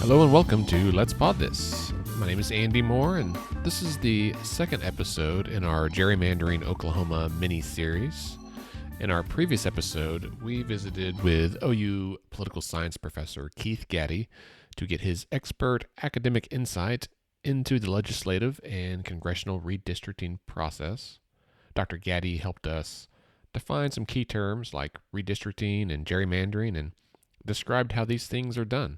Hello and welcome to Let's Pod This. My name is Andy Moore, and this is the second episode in our Gerrymandering Oklahoma mini-series. In our previous episode, we visited with OU political science professor Keith Gaddy to get his expert academic insight into the legislative and congressional redistricting process. Dr. Gaddy helped us define some key terms like redistricting and gerrymandering and described how these things are done.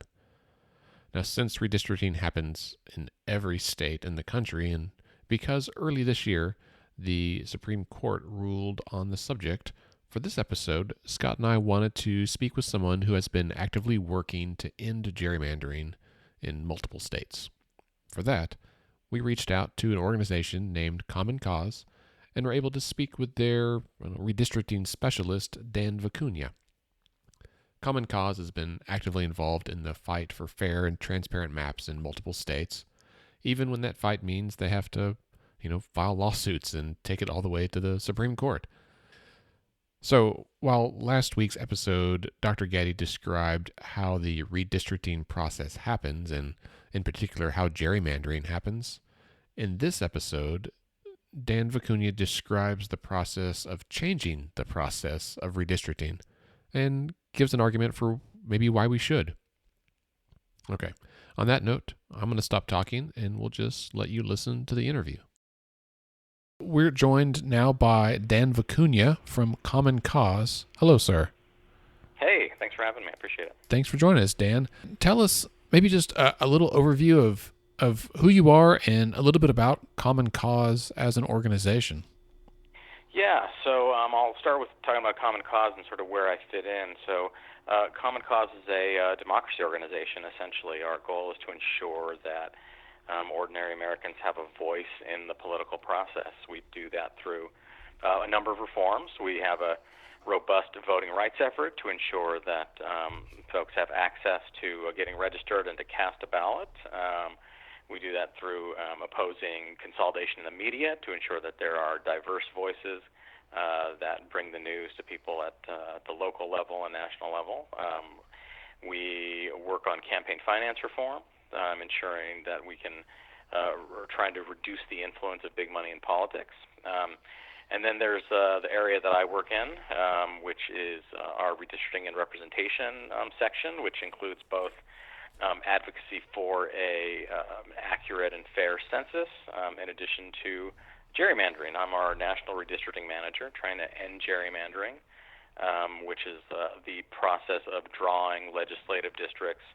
Now, since redistricting happens in every state in the country, and because early this year the Supreme Court ruled on the subject, for this episode, Scott and I wanted to speak with someone who has been actively working to end gerrymandering in multiple states. For that, we reached out to an organization named Common Cause and were able to speak with their redistricting specialist, Dan Vicuña. Common Cause has been actively involved in the fight for fair and transparent maps in multiple states, even when that fight means they have to, file lawsuits and take it all the way to the Supreme Court. So, while last week's episode, Dr. Gaddy described how the redistricting process happens, and in particular how gerrymandering happens, in this episode, Dan Vicuña describes the process of changing the process of redistricting and gives an argument for maybe why we should. Okay, on that note, I'm going to stop talking and we'll just let you listen to the interview. We're joined now by Dan Vicuña from Common Cause. Hello, sir. Hey, thanks for having me. I appreciate it. Thanks for joining us, Dan. Tell us maybe just a little overview of who you are and a little bit about Common Cause as an organization. Yeah, so I'll start with talking about Common Cause and sort of where I fit in. So Common Cause is a democracy organization, essentially. Our goal is to ensure that ordinary Americans have a voice in the political process. We do that through a number of reforms. We have a robust voting rights effort to ensure that folks have access to getting registered and to cast a ballot. We do that through opposing consolidation in the media to ensure that there are diverse voices that bring the news to people at the local level and national level. We work on campaign finance reform, ensuring that we can we're trying to reduce the influence of big money in politics. And then there's the area that I work in, which is our redistricting and representation section, which includes both advocacy for a accurate and fair census, in addition to gerrymandering. I'm our national redistricting manager, trying to end gerrymandering, which is the process of drawing legislative districts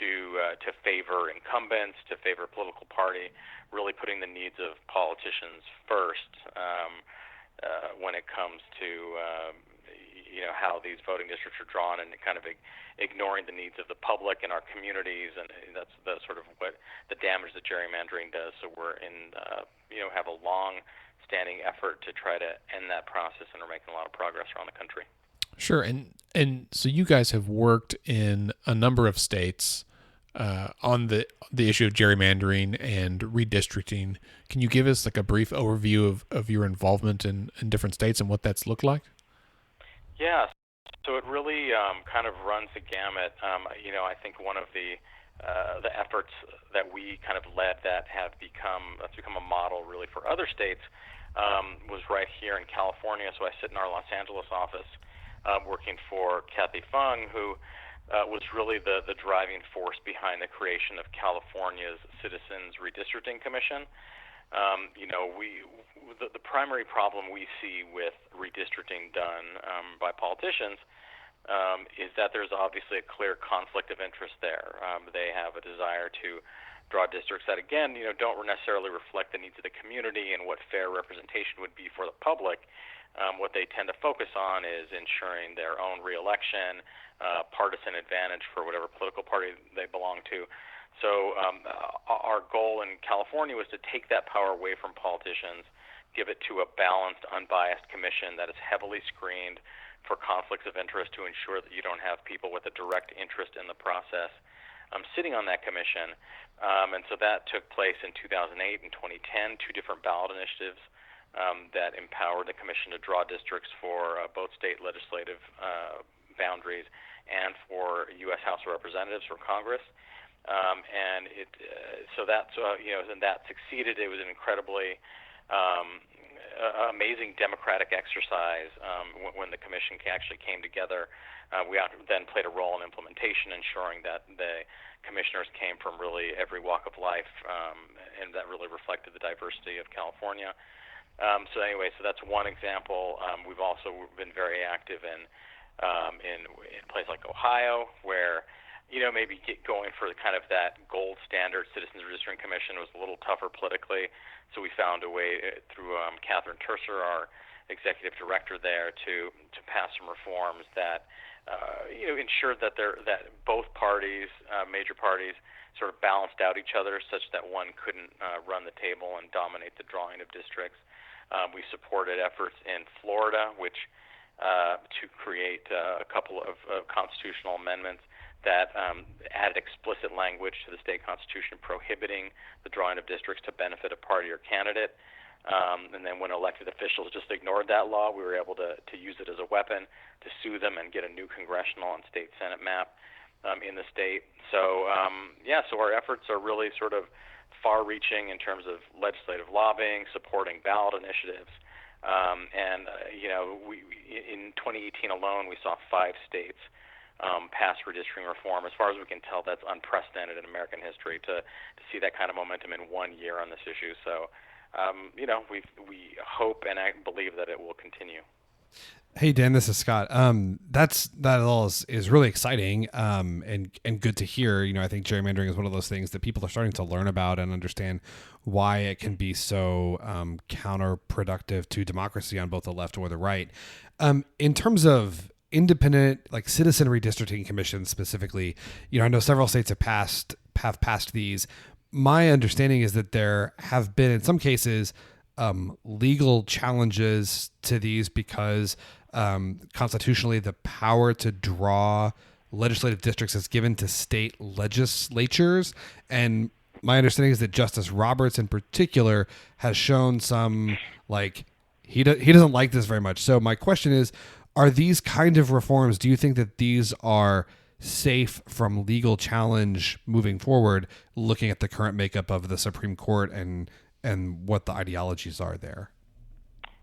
to favor incumbents, to favor a political party, really putting the needs of politicians first when it comes to how these voting districts are drawn, and kind of ignoring the needs of the public and our communities, and that's sort of what the damage that gerrymandering does. So we're have a long-standing effort to try to end that process, and we're making a lot of progress around the country. Sure, and so you guys have worked in a number of states on the issue of gerrymandering and redistricting. Can you give us like a brief overview of your involvement in different states and what that's looked like? Yeah, so it really kind of runs the gamut. I think one of the efforts that we kind of led that's become a model really for other states was right here in California. So I sit in our Los Angeles office working for Kathy Fung, who was really the driving force behind the creation of California's Citizens Redistricting Commission. The primary problem we see with redistricting done by politicians is that there's obviously a clear conflict of interest there. They have a desire to draw districts that, again, don't necessarily reflect the needs of the community and what fair representation would be for the public. What they tend to focus on is ensuring their own reelection, partisan advantage for whatever political party they belong to. So our goal in California was to take that power away from politicians, give it to a balanced, unbiased commission that is heavily screened for conflicts of interest to ensure that you don't have people with a direct interest in the process sitting on that commission. And so that took place in 2008 and 2010, two different ballot initiatives that empowered the commission to draw districts for both state legislative boundaries and for U.S. House of Representatives or Congress. And that succeeded. It was an incredibly amazing democratic exercise when the commission actually came together. We then played a role in implementation, ensuring that the commissioners came from really every walk of life, and that really reflected the diversity of California. So that's one example. We've also been very active in a place like Ohio, where maybe going for kind of that gold standard Citizens Redistricting Commission was a little tougher politically. So we found a way through Catherine Terser, our executive director there, to pass some reforms that ensured that both parties, major parties, sort of balanced out each other, such that one couldn't run the table and dominate the drawing of districts. We supported efforts in Florida, which to create a couple of constitutional amendments that added explicit language to the state constitution prohibiting the drawing of districts to benefit a party or candidate. And then when elected officials just ignored that law, we were able to use it as a weapon to sue them and get a new congressional and state Senate map in the state. So our efforts are really sort of far-reaching in terms of legislative lobbying, supporting ballot initiatives. We in 2018 alone, we saw 5 states pass redistricting reform. As far as we can tell, that's unprecedented in American history to see that kind of momentum in 1 year on this issue. So, we hope and I believe that it will continue. Hey Dan, this is Scott. That all is really exciting and good to hear. I think gerrymandering is one of those things that people are starting to learn about and understand why it can be so counterproductive to democracy on both the left or the right. In terms of independent, like citizen redistricting commissions specifically, I know several states have passed these. My understanding is that there have been, in some cases, legal challenges to these because constitutionally the power to draw legislative districts is given to state legislatures. And my understanding is that Justice Roberts in particular has shown some, he doesn't like this very much. So my question is, are these kind of reforms, do you think that these are safe from legal challenge moving forward, looking at the current makeup of the Supreme Court and what the ideologies are there?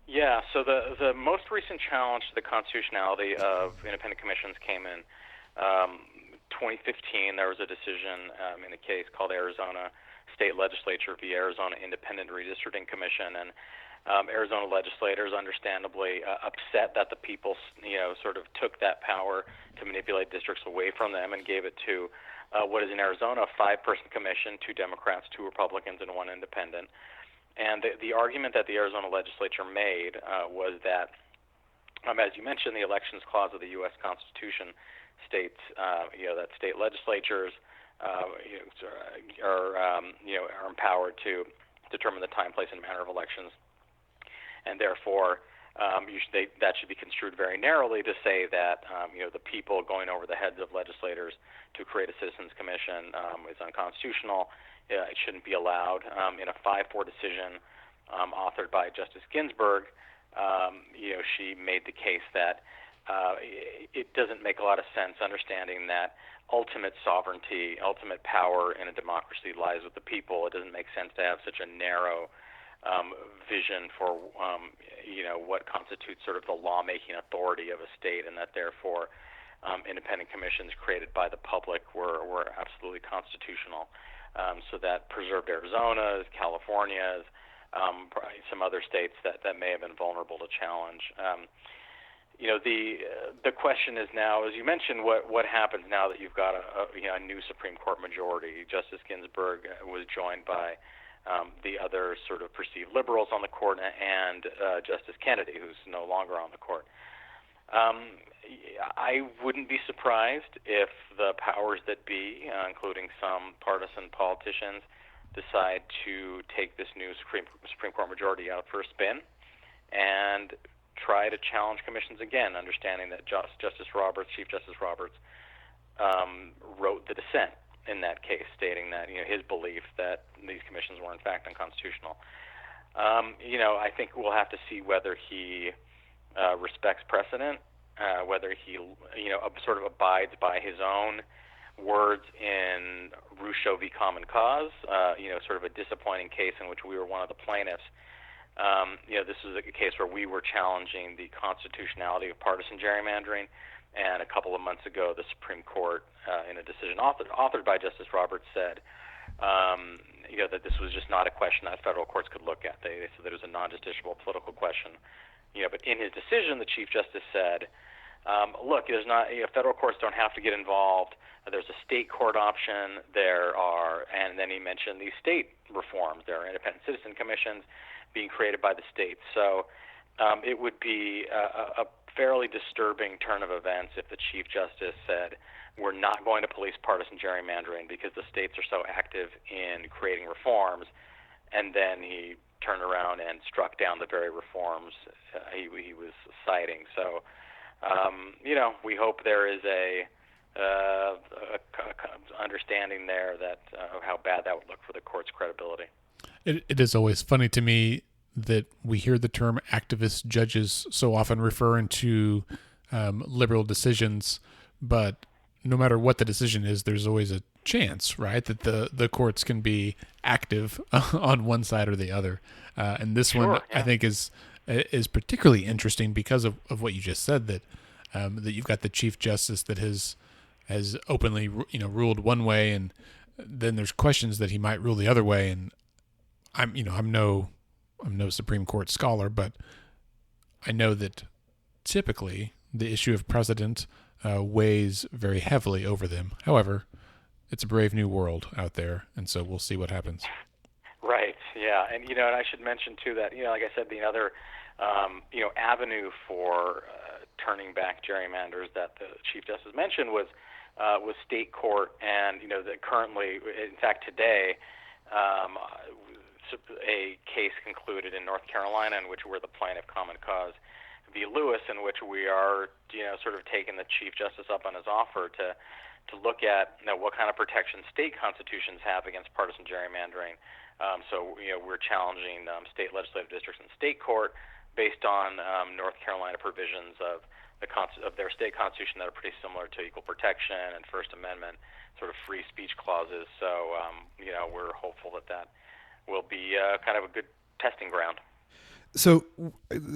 Yeah, so the most recent challenge to the constitutionality of independent commissions came in 2015. There was a decision in a case called Arizona State Legislature v. Arizona Independent Redistricting Commission, and Arizona legislators understandably upset that the people sort of took that power to manipulate districts away from them and gave it to what is in Arizona a 5-person commission, 2 Democrats, 2 Republicans, and 1 independent. And the argument that the Arizona legislature made was that, as you mentioned, the Elections Clause of the U.S. Constitution states that state legislatures are empowered to determine the time, place, and manner of elections, and therefore that should be construed very narrowly to say that the people going over the heads of legislators to create a citizens commission is unconstitutional. It shouldn't be allowed. In a 5-4 decision authored by Justice Ginsburg, she made the case that it doesn't make a lot of sense, understanding that ultimate sovereignty, ultimate power in a democracy lies with the people. It doesn't make sense to have such a narrow vision for what constitutes sort of the lawmaking authority of a state, and that therefore independent commissions created by the public were absolutely constitutional. So that preserved Arizona's, California's, some other states that may have been vulnerable to challenge. The question is now, as you mentioned, what happens now that you've got a new Supreme Court majority? Justice Ginsburg was joined by the other sort of perceived liberals on the court and Justice Kennedy, who's no longer on the court. I wouldn't be surprised if the powers that be, including some partisan politicians, decide to take this new Supreme Court majority out for a spin and try to challenge commissions again, understanding that Chief Justice Roberts, wrote the dissent in that case, stating that his belief that these commissions were in fact unconstitutional. I think we'll have to see whether he respects precedent whether he, sort of abides by his own words in Russo v. Common Cause, sort of a disappointing case in which we were one of the plaintiffs. This was a case where we were challenging the constitutionality of partisan gerrymandering, and a couple of months ago, the Supreme Court, in a decision authored by Justice Roberts, said, that this was just not a question that federal courts could look at. They said that it was a non-justiciable political question. But in his decision, the Chief Justice said, look, there's not, federal courts don't have to get involved. There's a state court option. And then he mentioned these state reforms. There are independent citizen commissions being created by the states. So it would be a fairly disturbing turn of events if the Chief Justice said, we're not going to police partisan gerrymandering because the states are so active in creating reforms, and then he turned around and struck down the very reforms he was citing. So, we hope there is a understanding there that of how bad that would look for the court's credibility. It is always funny to me that we hear the term activist judges so often referring to liberal decisions, but no matter what the decision is, there's always a chance, right, that the courts can be active on one side or the other. And this one, yeah. I think, is particularly interesting because of what you just said, that you've got the Chief Justice that has openly ruled one way, and then there's questions that he might rule the other way. And I'm no Supreme Court scholar, but I know that typically the issue of precedent weighs very heavily over them. However, it's a brave new world out there, and so we'll see what happens. Right. Yeah, and and I should mention too that like I said, the other avenue for turning back gerrymanders that the Chief Justice mentioned was state court, and that currently, in fact, today, a case concluded in North Carolina in which we're the plaintiff, Common Cause v. Lewis, in which we are sort of taking the Chief Justice up on his offer to look at what kind of protection state constitutions have against partisan gerrymandering. So we're challenging state legislative districts in state court based on North Carolina provisions of their state constitution that are pretty similar to equal protection and First Amendment sort of free speech clauses. So we're hopeful that will be kind of a good testing ground. So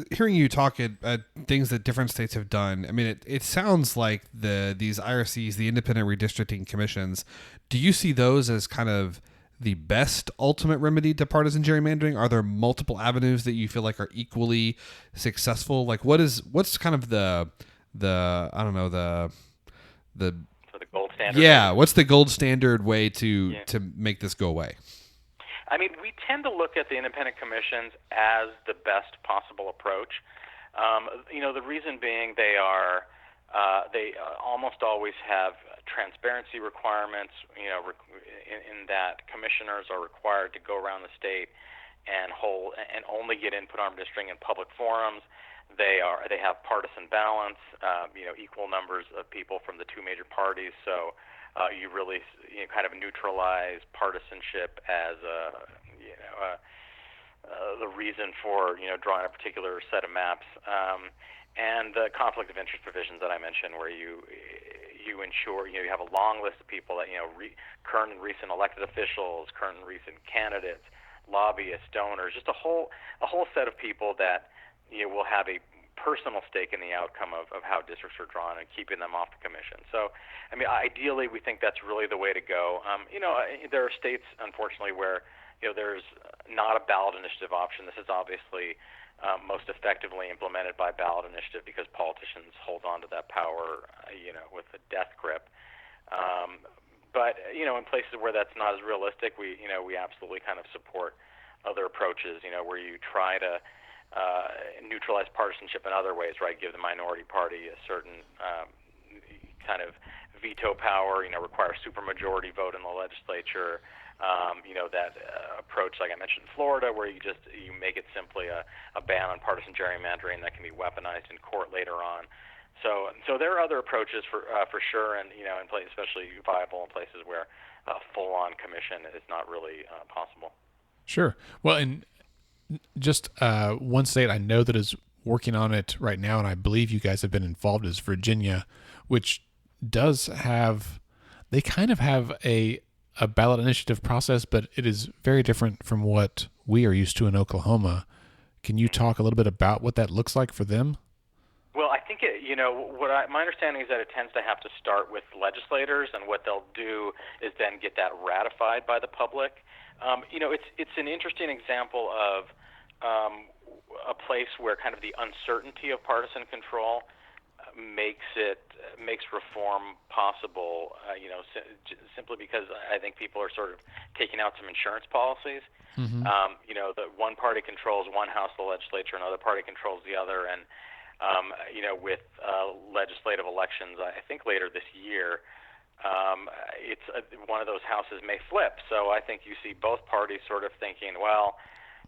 hearing you talk at things that different states have done, I mean, it sounds like these IRCs, the independent redistricting commissions, do you see those as kind of the best ultimate remedy to partisan gerrymandering? Are there multiple avenues that you feel like are equally successful? Like what's kind of the I don't know, the gold standard? Yeah, what's the gold standard way to make this go away? I mean, we tend to look at the independent commissions as the best possible approach. The reason being they almost always have transparency requirements, in that commissioners are required to go around the state and only get input on redistricting in public forums. They have partisan balance, equal numbers of people from the two major parties. So you really kind of neutralize partisanship as the reason for drawing a particular set of maps, and the conflict of interest provisions that I mentioned, where you ensure you have a long list of people that current and recent elected officials, current and recent candidates, lobbyists, donors, just a whole set of people that will have a personal stake in the outcome of how districts are drawn and keeping them off the commission. So, I mean, ideally, we think that's really the way to go. There are states, unfortunately, where there's not a ballot initiative option. This is obviously most effectively implemented by ballot initiative because politicians hold on to that power, with a death grip. But in places where that's not as realistic, we absolutely kind of support other approaches. Where you try to neutralize partisanship in other ways, right? Give the minority party a certain kind of veto power, require a supermajority vote in the legislature. That approach, like I mentioned in Florida, where you make it simply a ban on partisan gerrymandering that can be weaponized in court later on. So there are other approaches for sure, and in places, especially viable in places where a full-on commission is not really possible. Sure. Well, and just one state I know that is working on it right now, and I believe you guys have been involved, is Virginia, which does have, they kind of have a ballot initiative process, but it is very different from what we are used to in Oklahoma. Can you talk a little bit about what that looks like for them? Well, I think my understanding is that it tends to have to start with legislators, and what they'll do is then get that ratified by the public. It's an interesting example of a place where kind of the uncertainty of partisan control makes reform possible. Simply because I think people are sort of taking out some insurance policies. Mm-hmm. The one party controls one house of the legislature, another party controls the other, and with legislative elections, I think later this year, it's one of those houses may flip. So I think you see both parties sort of thinking, well,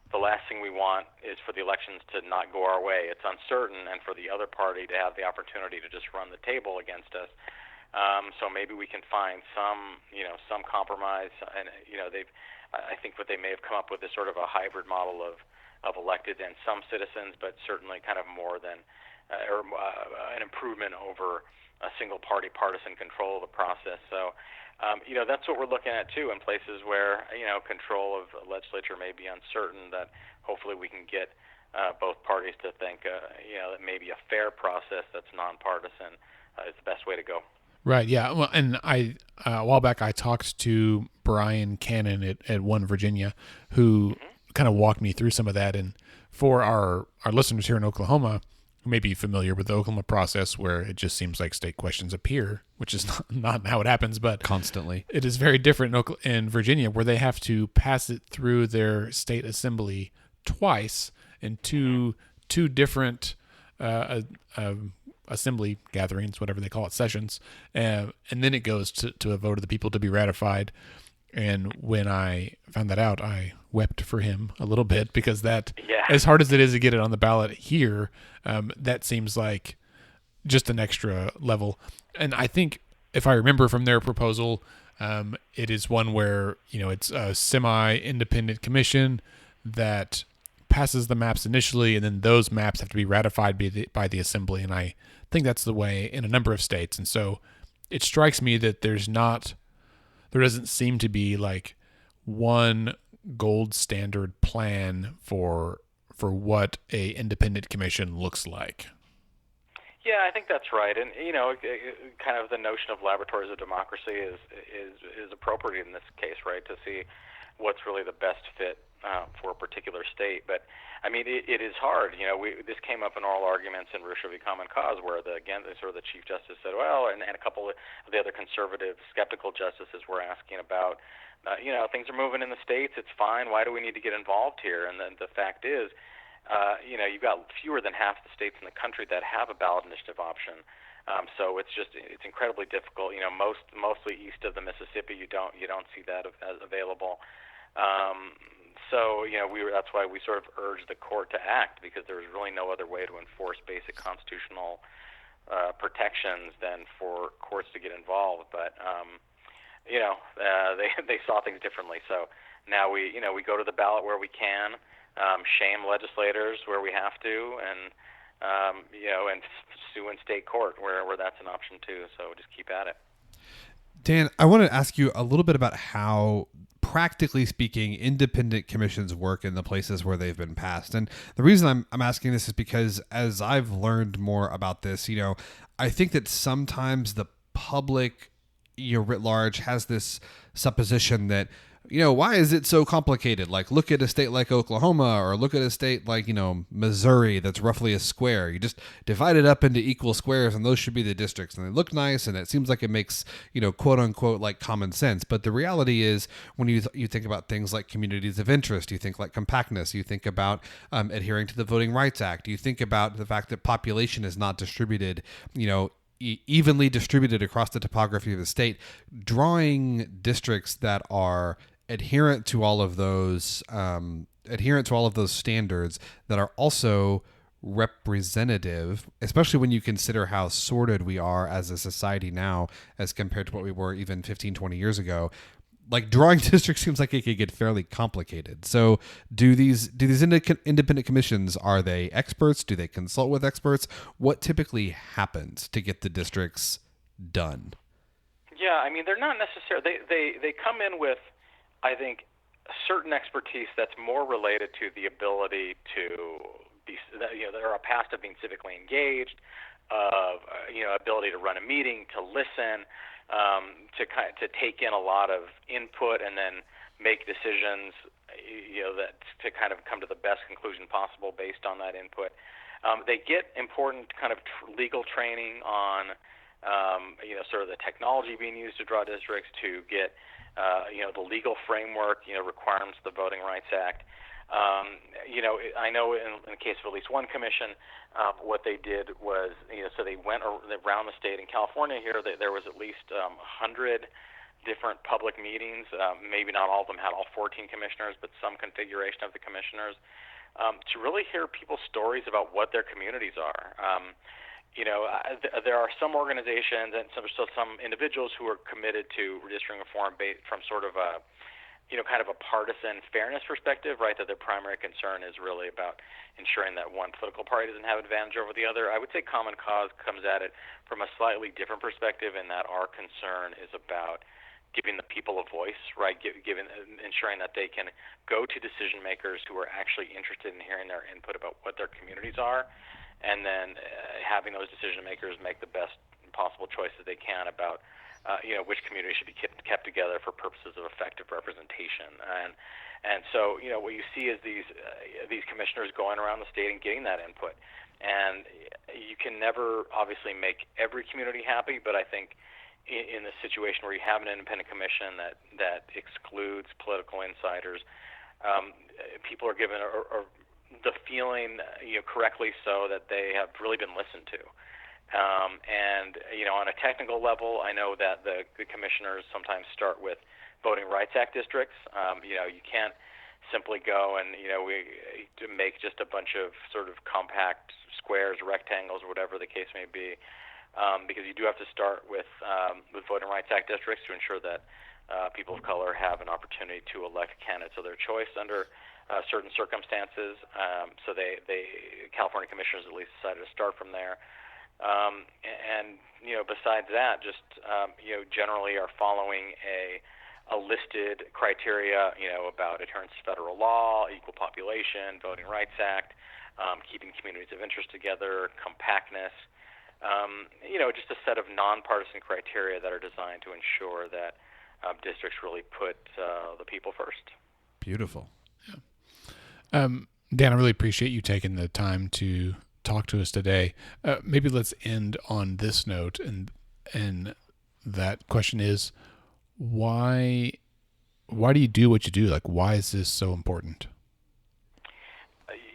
the last thing we want is for the elections to not go our way. It's uncertain, and for the other party to have the opportunity to just run the table against us. So maybe we can find some compromise. And I think what they may have come up with is sort of a hybrid model of elected and some citizens, but certainly kind of more than an improvement over a single party partisan control of the process. So. That's what we're looking at too in places where control of the legislature may be uncertain. That hopefully we can get both parties to think that maybe a fair process that's nonpartisan is the best way to go. Right. Yeah. Well, and a while back I talked to Brian Cannon at One Virginia, who kind of walked me through some of that. And for our listeners here in Oklahoma, who may be familiar with the Oklahoma process, where it just seems like state questions appear, which is not how it happens, but constantly. It is very different in Virginia, where they have to pass it through their state assembly twice in two different assembly gatherings, whatever they call it, sessions, and then it goes to a vote of the people to be ratified. And when I found that out, I wept for him a little bit, because as hard as it is to get it on the ballot here, that seems like just an extra level. And I think, if I remember from their proposal, it is one where, it's a semi-independent commission that passes the maps initially, and then those maps have to be ratified by the assembly. And I think that's the way in a number of states. And so it strikes me that there doesn't seem to be like one gold standard plan for what a independent commission looks like. Yeah, I think that's right. And kind of the notion of laboratories of democracy is appropriate in this case, right? To see what's really the best fit for a particular state. But I mean, it is hard. This came up in oral arguments in Russia v. Common Cause, where the Chief Justice said, well, and a couple of the other conservative, skeptical justices were asking about, things are moving in the states. It's fine. Why do we need to get involved here? And then the fact is, you've got fewer than half the states in the country that have a ballot initiative option. So it's incredibly difficult. Mostly east of the Mississippi, you don't see that as available. So that's why we sort of urged the court to act, because there was really no other way to enforce basic constitutional protections than for courts to get involved. But they saw things differently. So now we go to the ballot where we can, shame legislators where we have to, and and sue in state court where that's an option too. So just keep at it. Dan, I want to ask you a little bit about how, practically speaking, independent commissions work in the places where they've been passed. And the reason I'm asking this is because as I've learned more about this, I think that sometimes the public, writ large, has this supposition that, why is it so complicated? Like, look at a state like Oklahoma, or look at a state like, Missouri, that's roughly a square. You just divide it up into equal squares, and those should be the districts, and they look nice, and it seems like it makes, quote unquote, like common sense. But the reality is, when you think about things like communities of interest, you think like compactness, you think about adhering to the Voting Rights Act, you think about the fact that population is not distributed, evenly distributed across the topography of the state. Drawing districts that are adherent to all of those standards, that are also representative, especially when you consider how sorted we are as a society now as compared to what we were even 15, 20 years ago. like drawing districts seems like it could get fairly complicated. So do these independent commissions, are they experts? Do they consult with experts? What typically happens to get the districts done? Yeah, I mean, they're not necessarily, they come in with, I think, certain expertise that's more related to the ability to be, they're a past of being civically engaged, of ability to run a meeting, to listen, to take in a lot of input and then make decisions, that to kind of come to the best conclusion possible based on that input. They get important kind of legal training on, sort of the technology being used to draw districts, to get, the legal framework, requirements of the Voting Rights Act. I know in the case of at least one commission, what they did was, so they went around the state. In California here, there was at least 100 different public meetings. Maybe not all of them had all 14 commissioners, but some configuration of the commissioners, to really hear people's stories about what their communities are. There are some organizations and some individuals who are committed to redistricting reform from sort of a, kind of a partisan fairness perspective, right, that their primary concern is really about ensuring that one political party doesn't have advantage over the other. I would say Common Cause comes at it from a slightly different perspective, in that our concern is about giving the people a voice, right, ensuring that they can go to decision makers who are actually interested in hearing their input about what their communities are, and then having those decision makers make the best possible choices they can about which community should be kept together for purposes of effective representation. And so, what you see is these commissioners going around the state and getting that input. And you can never obviously make every community happy, but I think in the situation where you have an independent commission that excludes political insiders, people are given the feeling, correctly so, that they have really been listened to. And on a technical level, I know that the commissioners sometimes start with Voting Rights Act districts. You can't simply go and we make just a bunch of sort of compact squares, rectangles, or whatever the case may be, because you do have to start with Voting Rights Act districts to ensure that people of color have an opportunity to elect candidates of their choice under certain circumstances. So California commissioners at least decided to start from there. Besides that, just generally are following a listed criteria, about adherence to federal law, equal population, Voting Rights Act, keeping communities of interest together, compactness. Just a set of nonpartisan criteria that are designed to ensure that districts really put the people first. Beautiful. Yeah. Dan, I really appreciate you taking the time to talk to us today. Maybe let's end on this note, and that question is, why do you do what you do? Like, why is this so important?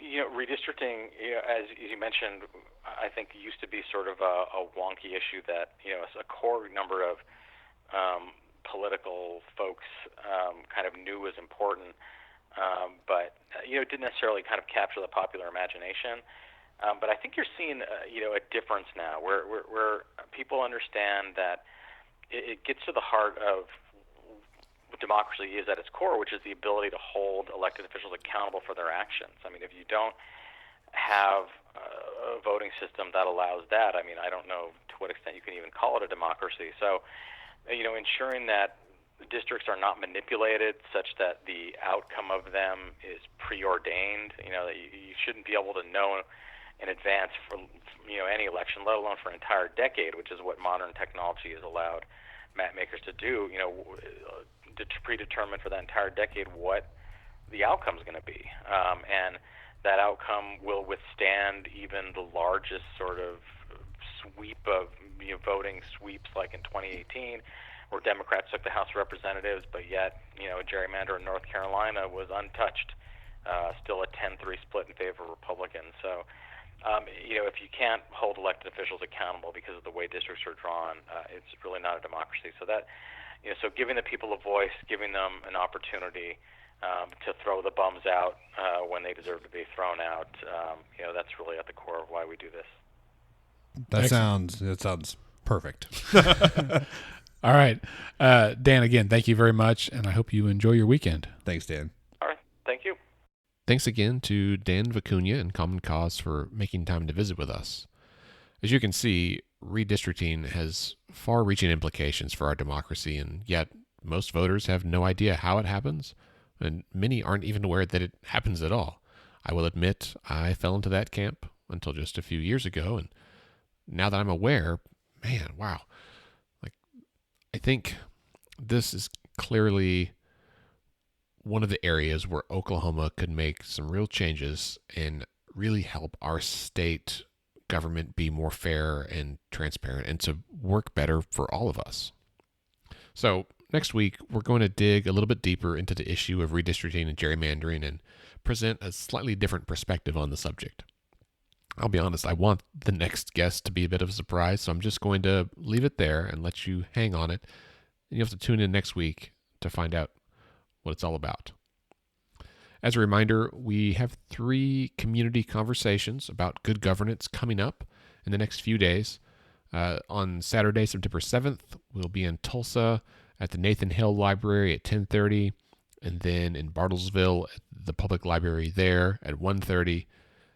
Redistricting, as you mentioned, I think used to be sort of a wonky issue that a core number of political folks kind of knew was important, but it didn't necessarily kind of capture the popular imagination. But I think you're seeing a difference now, where people understand that it gets to the heart of what democracy is at its core, which is the ability to hold elected officials accountable for their actions. I mean, if you don't have a voting system that allows that, I mean, I don't know to what extent you can even call it a democracy. So, ensuring that the districts are not manipulated such that the outcome of them is preordained, that you shouldn't be able to know in advance for any election, let alone for an entire decade, which is what modern technology has allowed map makers to do, to predetermine for that entire decade what the outcome is going to be. And that outcome will withstand even the largest sort of sweep of voting sweeps like in 2018, where Democrats took the House of Representatives, but yet a gerrymander in North Carolina was untouched, still a 10-3 split in favor of Republicans. So if you can't hold elected officials accountable because of the way districts are drawn, it's really not a democracy. So that, so giving the people a voice, giving them an opportunity to throw the bums out when they deserve to be thrown out, that's really at the core of why we do this. That sounds perfect. All right. Dan, again, thank you very much, and I hope you enjoy your weekend. Thanks, Dan. All right. Thank you. Thanks again to Dan Vicuña and Common Cause for making time to visit with us. As you can see, redistricting has far-reaching implications for our democracy, and yet most voters have no idea how it happens, and many aren't even aware that it happens at all. I will admit I fell into that camp until just a few years ago, and now that I'm aware, man, wow. I think this is clearly one of the areas where Oklahoma could make some real changes and really help our state government be more fair and transparent and to work better for all of us. So next week, we're going to dig a little bit deeper into the issue of redistricting and gerrymandering and present a slightly different perspective on the subject. I'll be honest, I want the next guest to be a bit of a surprise, so I'm just going to leave it there and let you hang on it. And you'll have to tune in next week to find out what it's all about. As a reminder, we have 3 community conversations about good governance coming up in the next few days. On Saturday, September 7th, we'll be in Tulsa at the Nathan Hill Library at 10:30, and then in Bartlesville at the public library there at 1:30.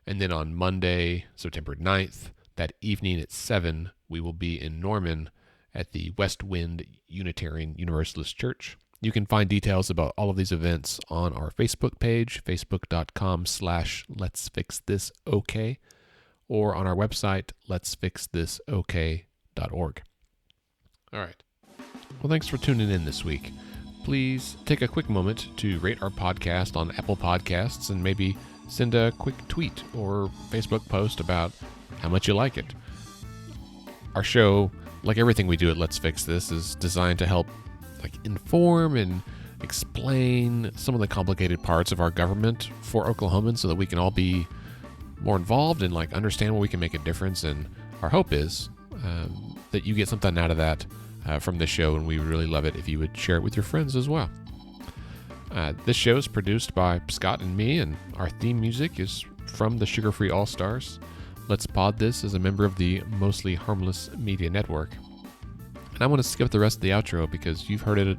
And then on Monday, September 9th, that evening at 7, we will be in Norman at the West Wind Unitarian Universalist Church. You can find details about all of these events on our Facebook page, facebook.com/letsfixthisok, or on our website, letsfixthisok.org. All right. Well, thanks for tuning in this week. Please take a quick moment to rate our podcast on Apple Podcasts and maybe send a quick tweet or Facebook post about how much you like it. Our show, like everything we do at Let's Fix This, is designed to help inform and explain some of the complicated parts of our government for Oklahomans so that we can all be more involved and understand where we can make a difference. And our hope is that you get something out of that from this show, and we would really love it if you would share it with your friends as well. This show is produced by Scott and me, and our theme music is from the Sugar Free All-Stars. Let's Pod This is a member of the Mostly Harmless Media Network. And I want to skip the rest of the outro because you've heard it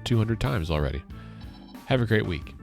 200 times already. Have a great week.